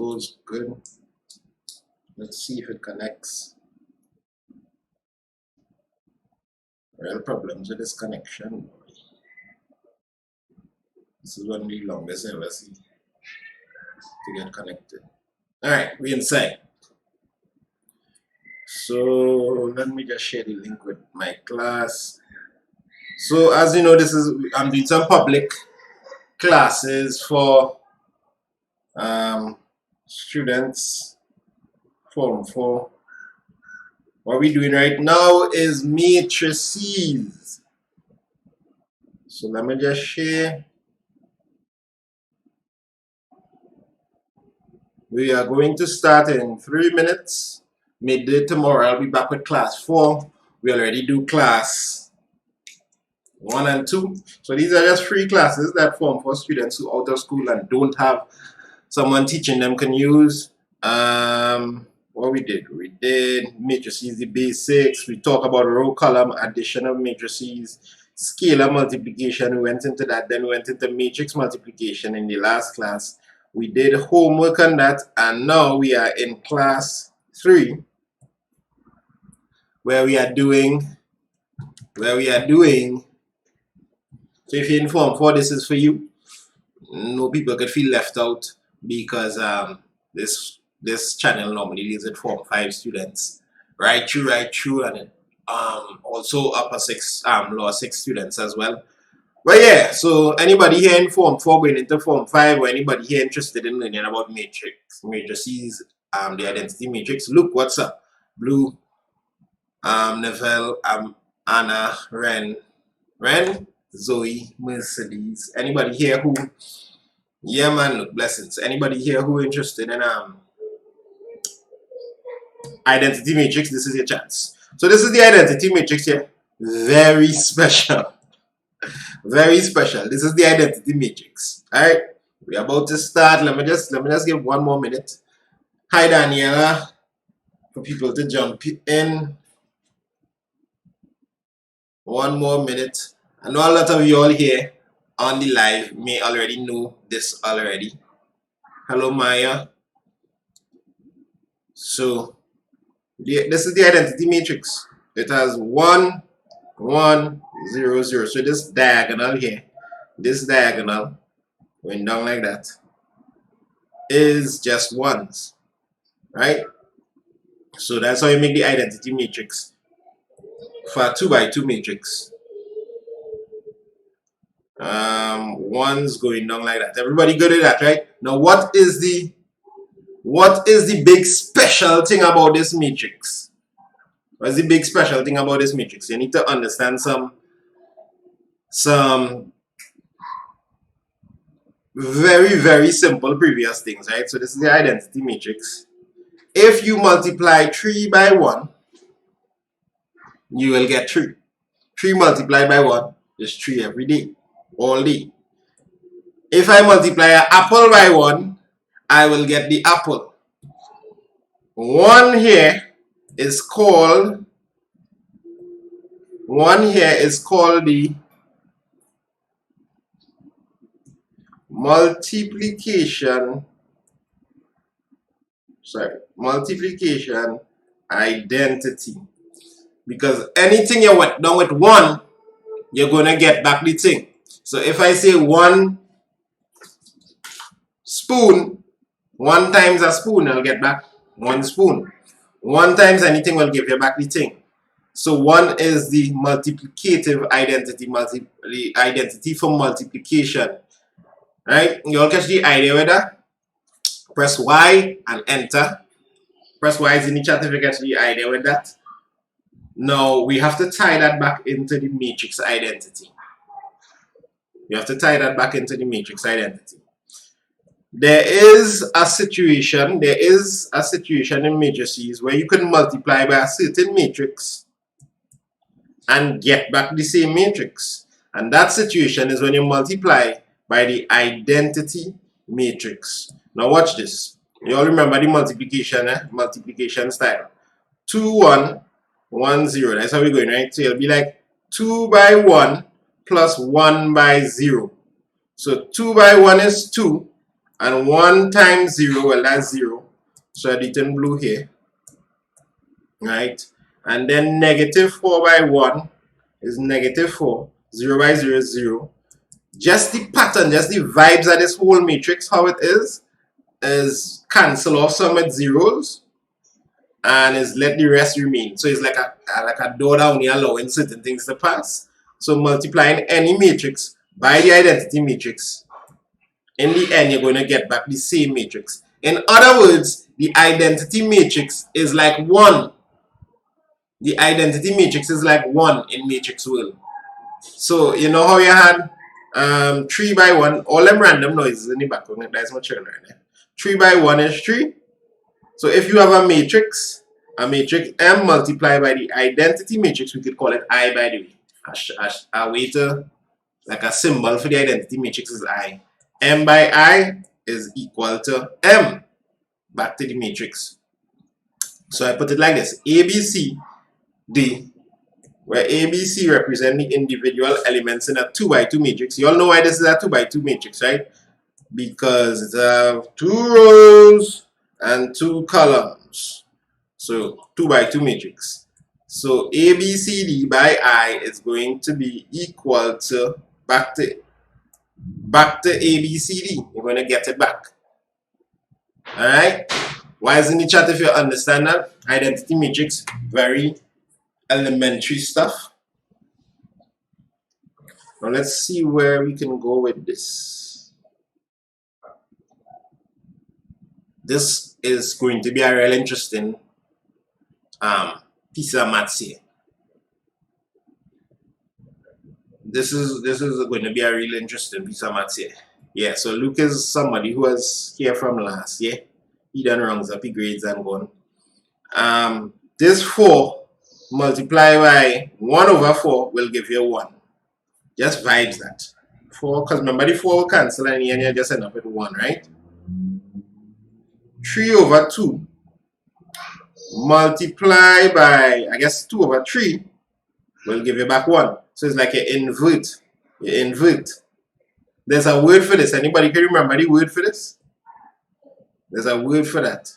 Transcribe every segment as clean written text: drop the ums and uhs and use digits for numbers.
goes good. Let's see if it connects. Real problems with this connection. This is one of the longest I ever see to get connected. Alright, we're inside. So let me just share the link with my class. So as you know, I'm doing some public classes for students Form 4. What we're doing right now is matrices. So let me just share. We are going to start in 3 minutes. Midday tomorrow, I'll be back with class 4. We already do class 1 and 2. So these are just free classes that Form 4 students who are out of school and don't have someone teaching them can use. What we did matrices, the basics. We talk about row column addition of matrices, scalar multiplication. We went into that. Then we went into matrix multiplication in the last class. We did homework on that, and now we are in class 3, where we are doing. So if you're in Form 4, this is for you. No people could feel left out because this channel normally deals with Form 5 students, right through, and also upper 6, lower 6 students as well. But yeah, so anybody here in Form 4 going into Form 5, or anybody here interested in learning about matrices, the identity matrix, look, what's up? Blue, Neville, Anna, Ren, Zoe, Mercedes. Anybody here who, yeah man, look, blessings. Anybody here who interested in identity matrix, this is your chance. So this is the identity matrix here. Very special. Very special. This is the identity matrix. Alright. We're about to start. Let me just give 1 more minute. Hi Daniela. For people to jump in. 1 more minute. I know a lot of you all here on the live may already know this already. Hello Maya. So this is the identity matrix. It has 1, 1, 0, 0. So this diagonal here, this diagonal going down like that is just ones, right? So that's how you make the identity matrix for a 2 by 2 matrix. Ones going down like that. Everybody good at that, right? Now what is the big special thing about this matrix? What's the big special thing about this matrix? You need to understand some very, very simple previous things, right? So this is the identity matrix. If you multiply 3 by 1, you will get 3. 3 multiplied by 1 is 3 every day, all day. If I multiply an apple by 1, I will get the apple. 1 here is called the multiplication identity, because anything you went down with 1, you're gonna get back the thing. So if I say 1 spoon, 1 times a spoon, I'll get back 1 spoon. 1 times anything will give you back the thing. So 1 is the multiplicative identity, the identity for multiplication. Right? You all catch the idea with that? Press Y and enter. Press Y in the chat if you catch the idea with that. Now we have to tie that back into the matrix identity. You have to tie that back into the matrix identity. There is a situation in matrices where you can multiply by a certain matrix and get back the same matrix. And that situation is when you multiply by the identity matrix. Now watch this. You all remember the multiplication style. 2, 1, 1, 0. That's how we're going, right? So it'll be like 2 by 1 plus 1 by 0. So 2 by 1 is 2. And 1 times 0, well, that's 0. So I did it in blue here. Right? And then negative 4 by 1 is negative 4. 0 by 0 is 0. Just the pattern, just the vibes of this whole matrix, how it is cancel off some at zeros and is let the rest remain. So it's like a door that only allowing certain things to pass. So multiplying any matrix by the identity matrix, in the end you're going to get back the same matrix. In other words, the identity matrix is like 1. The identity matrix is like 1 in matrix world. So you know how you had 3 by 1, all them random noises in the background, that's my children right there. 3 by 1 is 3. So if you have a matrix M multiplied by the identity matrix, we could call it I, by the way. A way to, like a symbol for the identity matrix is I. M by I is equal to M, back to the matrix. So I put it like this, A, B, C, D, where A, B, C represent the individual elements in a 2 by 2 matrix. You all know why this is a 2 by 2 matrix, right? Because it's a 2 rows and 2 columns. So 2 by 2 matrix. So A, B, C, D by I is going to be equal to back to A, B, C, D. You're going to get it back. Alright? Why is in the chat if you understand that? Identity matrix, very elementary stuff. Now let's see where we can go with this. This is going to be a real interesting piece of maths here. This is going to be a really interesting piece of maths here. Yeah, so Luke is somebody who was here from last year. He done wrongs up, he grades and gone. This 4 multiplied by 1 over 4 will give you 1. Just vibes that. 4, because remember the 4 will cancel and you just end up with 1, right? 3 over 2 multiply by, I guess, 2 over 3 will give you back 1. So it's like you invert. You invert. There's a word for this. Anybody can remember the word for this? There's a word for that.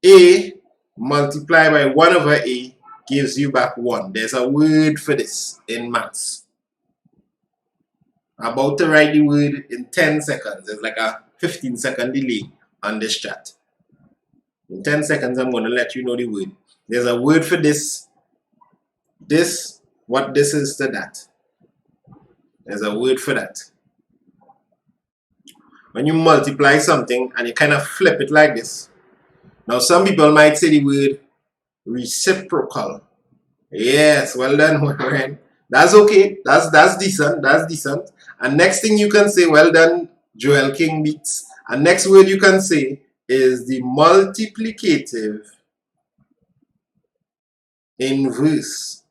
A multiplied by 1 over A gives you back 1. There's a word for this in maths. I'm about to write the word in 10 seconds. There's like a 15-second delay on this chat. In 10 seconds, I'm going to let you know the word. There's a word for this. This, what this is to that. There's a word for that. When you multiply something and you kind of flip it like this. Now, some people might say the word reciprocal. Yes, well done, Warren. That's okay. That's decent. That's decent. And next thing you can say, well done, Joel King Beats. And next word you can say is the multiplicative inverse.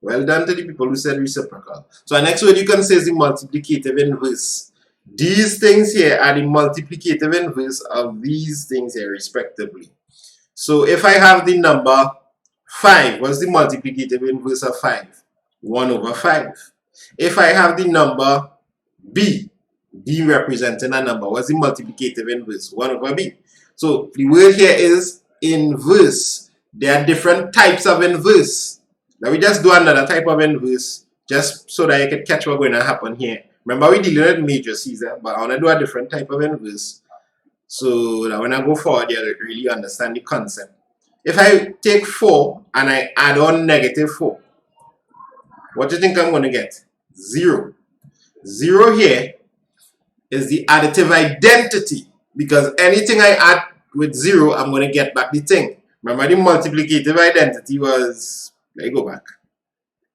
Well done to the people who said reciprocal. So the next word you can say is the multiplicative inverse. These things here are the multiplicative inverse of these things here respectively. So if I have the number 5, what's the multiplicative inverse of 5? 1 over 5. If I have the number B, B representing a number, what's the multiplicative inverse? 1 over B. So the word here is inverse. There are different types of inverse. Now we just do another type of inverse just so that you can catch what's going to happen here. Remember we dealing with matrices, but I want to do a different type of inverse so that when I go forward you'll really understand the concept. If I take 4 and I add on negative 4, what do you think I'm going to get? 0. 0 here is the additive identity, because anything I add with 0, I'm going to get back the thing. Remember the multiplicative identity was, let me go back.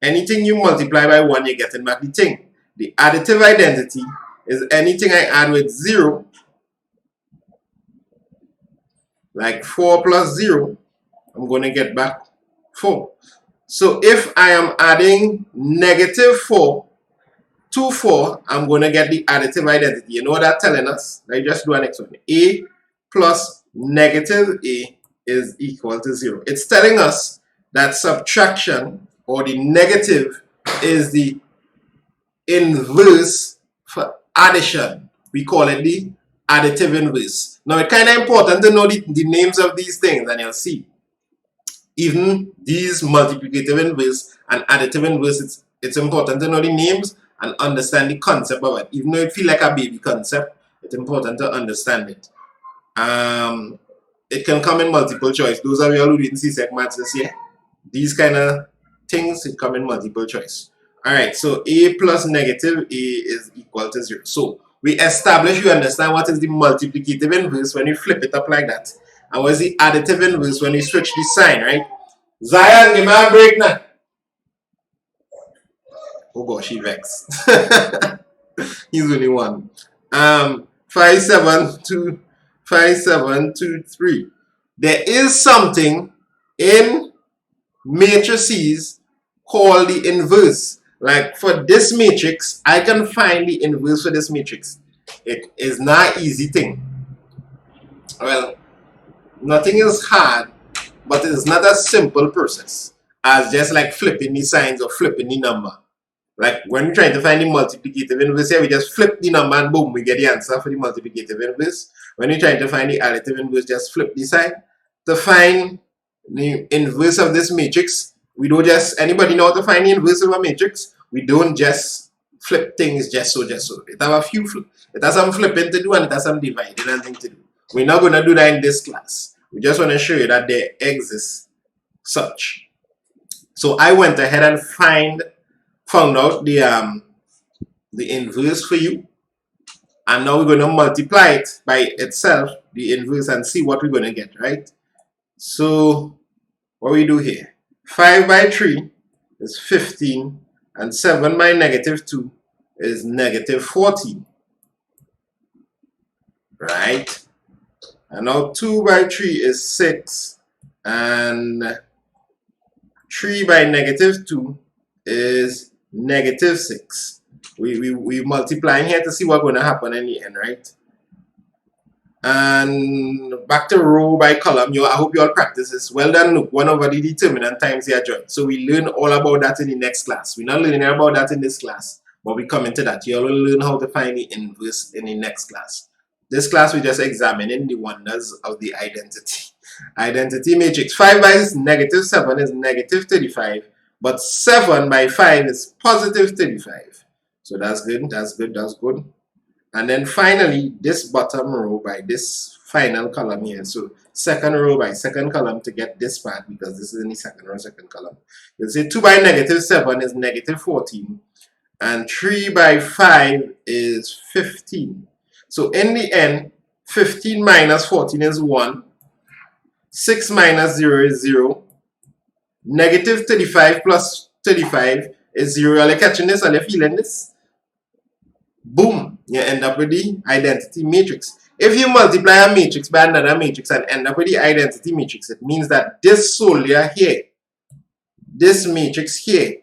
Anything you multiply by 1, you're getting back the thing. The additive identity is anything I add with 0, like 4 plus 0, I'm going to get back 4. So if I am adding negative 4 to 4, I'm going to get the additive identity. You know what that's telling us? Let me just do an next one. A plus negative A is equal to 0. It's telling us that subtraction, or the negative, is the inverse for addition. We call it the additive inverse. Now it's kind of important to know the names of these things, and you'll see even these multiplicative inverse and additive inverse, it's important to know the names and understand the concept of it. Even though it feels like a baby concept, it's important to understand it. It can come in multiple choice. Those of you who didn't CSEC maths this year, these kind of things, it come in multiple choice. Alright, so a plus negative a is equal to 0. So we establish, you understand what is the multiplicative inverse when you flip it up like that. And what is the additive inverse when you switch the sign, right? Zion, give me a break now. Oh gosh, he vexed. He's only one. 5723. There is something in matrices called the inverse. Like for this matrix, I can find the inverse for this matrix. It is not an easy thing. Well, nothing is hard, but it is not a simple process as just like flipping the signs or flipping the number. Like when we're trying to find the multiplicative inverse here, we just flip the number and boom, we get the answer for the multiplicative inverse. When you're trying to find the additive inverse, just flip the sign. To find the inverse of this matrix, we don't just, anybody know how to find the inverse of a matrix? We don't just flip things just so. It has some flipping to do and it has some dividing and things to do. We're not going to do that in this class. We just want to show you that there exists such. So I went ahead and found out the inverse for you, and now we're going to multiply it by itself, the inverse, and see what we're going to get, right? So what we do here, 5 by 3 is 15, and 7 by negative 2 is negative 14, right? And now 2 by 3 is 6, and 3 by negative 2 is negative 6. We multiplying here to see what's going to happen in the end, right? And back to row by column. I hope you all practice this. Well done, look, 1 over the determinant times the adjoint. So we learn all about that in the next class. We're not learning about that in this class, but we come into that. You all will learn how to find the inverse in the next class. This class we're just examining the wonders of the identity. Identity matrix. 5 by negative 7 is negative 35. But 7 by 5 is positive 35. So that's good, that's good. And then finally, this bottom row by this final column here. So second row by second column to get this part, because this is in the second row, second column. You'll say 2 by negative 7 is negative 14. And 3 by 5 is 15. So in the end, 15 minus 14 is 1. 6 minus 0 is 0. Negative 35 plus 35 is 0. Are you catching this? Are you feeling this? Boom. You end up with the identity matrix. If you multiply a matrix by another matrix and end up with the identity matrix, it means that this soldier here, this matrix here,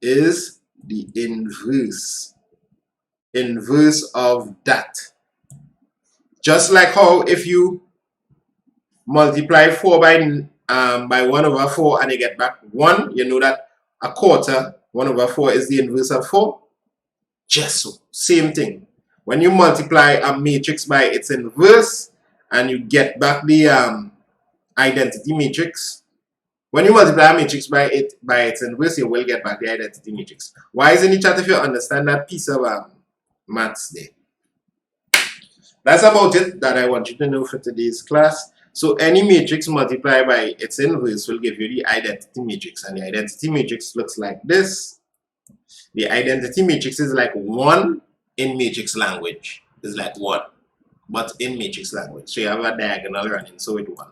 is the inverse. Inverse of that. Just like how if you multiply 4 by 1 over 4 and you get back 1, you know that a quarter, 1 over 4 is the inverse of 4. Just so, same thing. When you multiply a matrix by its inverse and you get back the identity matrix, when you multiply a matrix by its inverse, you will get back the identity matrix. Why is in the chat if you understand that piece of maths there? That's about it that I want you to know for today's class. So any matrix multiplied by its inverse will give you the identity matrix, and the identity matrix looks like this. The identity matrix is like 1 in matrix language. It's like 1, but in matrix language. So you have a diagonal running, so it 1.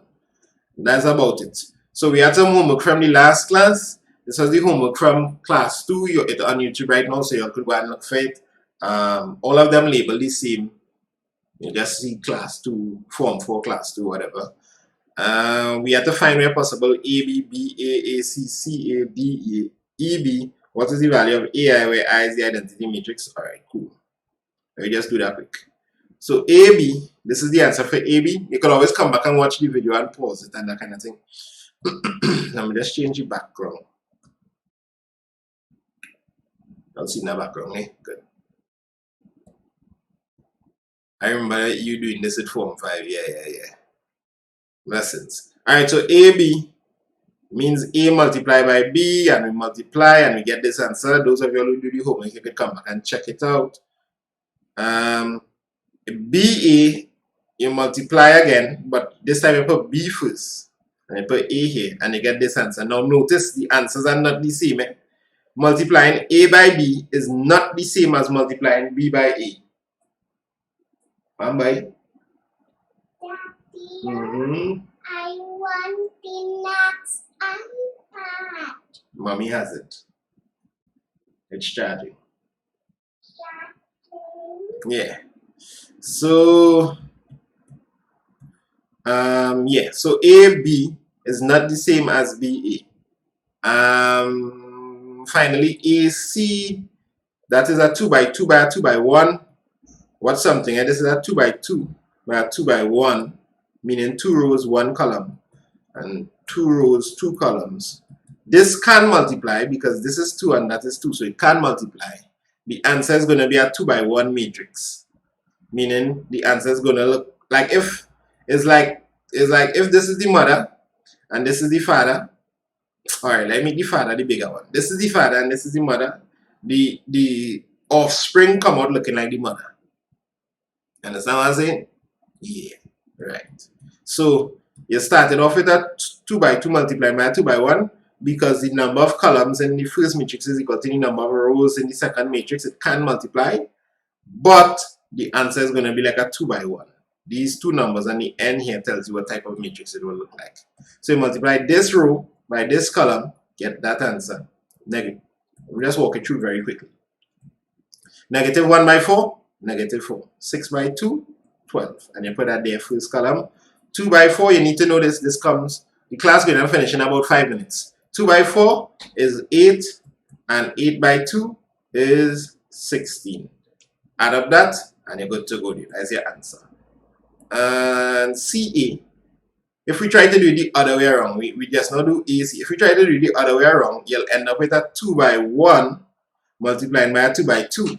That's about it. So we had some homework from the last class. This was the homework from class 2. It's on YouTube right now, so you could go and look for it. All of them labeled the same. You just see class 2, form 4, class 2, whatever. We have to find where possible A, B, B, A, C, C, A, D, E, B. What is the value of AI where I is the identity matrix? Alright, cool. Let me just do that quick. So AB, this is the answer for AB. You can always come back and watch the video and pause it and that kind of thing. Let me just change the background. I'll see in the background, eh? Good. I remember you doing this at Form 5. Yeah. Lessons. Alright, so AB means A multiplied by B, and we multiply and we get this answer. Those of you who do the homework, you could come back and check it out. BA, you multiply again, but this time you put B first, and you put A here, and you get this answer. Now notice the answers are not the same. Multiplying A by B is not the same as multiplying B by A. Daddy, I want the next iPad. Mommy has it. It's charging. Yeah. So so AB is not the same as BA. Finally, AC, that is a 2 by 2 by a 2 by 1. What's something? And this is a 2 by 2 by a 2 by 1, meaning 2 rows, 1 column, and 2 rows, 2 columns. This can multiply because this is 2 and that is 2, so it can multiply. The answer is going to be a 2 by 1 matrix, meaning the answer is going to look like if if this is the mother and this is the father. All right, let me make the father the bigger one. This is the father and this is the mother. The offspring come out looking like the mother. Understand what I'm saying? Yeah, right. So you started off with a 2 by 2 multiplied by a 2 by 1 because the number of columns in the first matrix is equal to the number of rows in the second matrix. It can multiply, but the answer is going to be like a 2 by 1. These two numbers and the n here tells you what type of matrix it will look like. So you multiply this row by this column, get that answer. Negative. We'll just walk it through very quickly. Negative 1 by 4, negative 4. 6 by 2, 12. And you put that there first column. 2 by 4, you need to know this comes, the class going to finish in about 5 minutes. 2 by 4 is 8, and 8 by 2 is 16. Add up that, and you're good to go. That's your answer. And CA, if we try to do it the other way around, we just not do AC. If we try to do it the other way around, you'll end up with a 2 by 1 multiplied by a 2 by 2.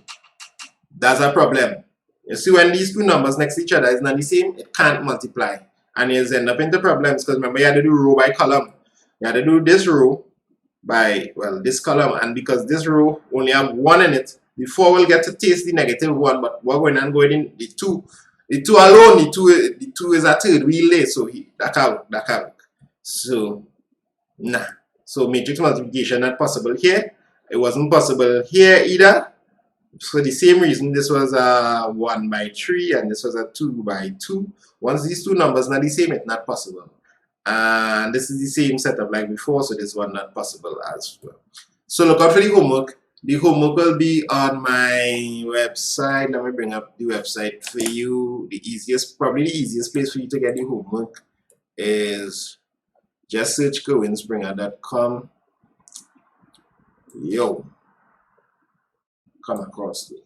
That's a problem. You see, when these two numbers next to each other is not the same, it can't multiply. And you'll end up into problems because remember you had to do row by column. You had to do this row by, well, this column, and because this row only have 1 in it, before we'll get to taste the negative 1, but we're going and going in the 2. The 2 alone, the 2 is a third wheel late, so that can't. So, nah. So matrix multiplication not possible here. It wasn't possible here either. For the same reason, this was a 1 by 3 and this was a 2 by 2. Once these two numbers not the same, it's not possible. And this is the same setup like before, so this one not possible as well. So look out for the homework. The homework will be on my website. Let me bring up the website for you. Probably the easiest place for you to get the homework is just search coinspringer.com. Yo, come across it.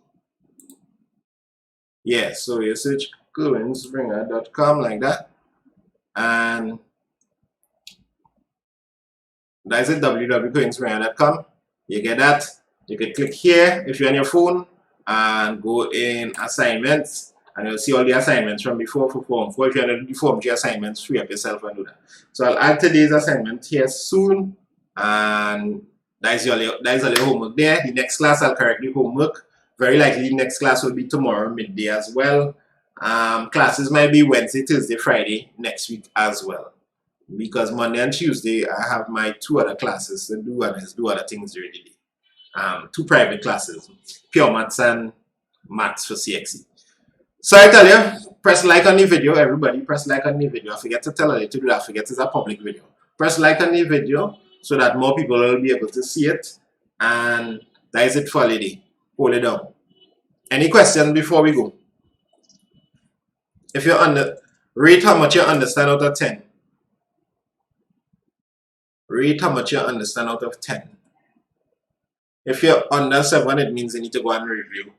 Yeah, so you search coinspringer.com like that, and that's it, www.coinspringer.com. You get that. You can click here if you're on your phone and go in assignments, and you'll see all the assignments from before for Form 4. If you're on the Form 3 assignments, free up yourself and do that. So I'll add today's assignment here soon, and that's all your homework there. The next class I'll correct the homework. Very likely the next class will be tomorrow midday as well. Classes might be Wednesday, Thursday, Friday next week as well, because Monday and Tuesday I have my 2 other classes to do and do other things during the day. 2 private classes, pure maths and maths for CSEC. So I tell you, press like on the video, everybody. Press like on the video. I forget to tell you to do that. I forget it's a public video. Press like on the video so that more people will be able to see it. And that is it for today. Hold it down. Any questions before we go? If you're rate how much you understand out of 10. Rate how much you understand out of 10. If you're under 7, it means you need to go and review.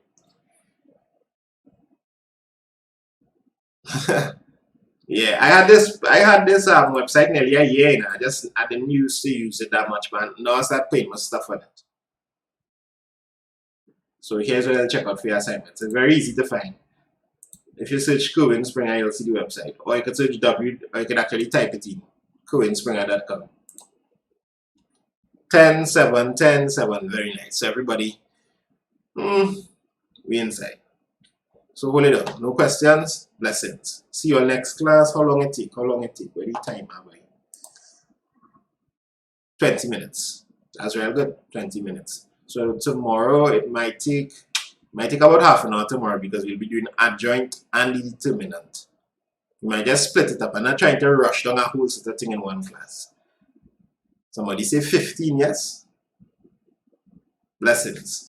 Yeah, I had this website nearly a year now. I didn't used to use it that much, but now I start paying my stuff for that. So here's what I'll check out for your assignments. It's very easy to find. If you search Cohen Springer, you'll see the website. Or you could search or you could actually type it in, CohenSpringer.com. 10, 7, 10, 7. Very nice. So everybody, we inside. So hold it up. No questions. Blessings. See you next class. How long it take? How long it take? Where the time am I? 20 minutes. That's real good. 20 minutes. So tomorrow it might take about half an hour tomorrow because we'll be doing adjoint and the determinant. You might just split it up. I'm not trying to rush down a whole set of thing in one class. Somebody say 15, yes? Blessings.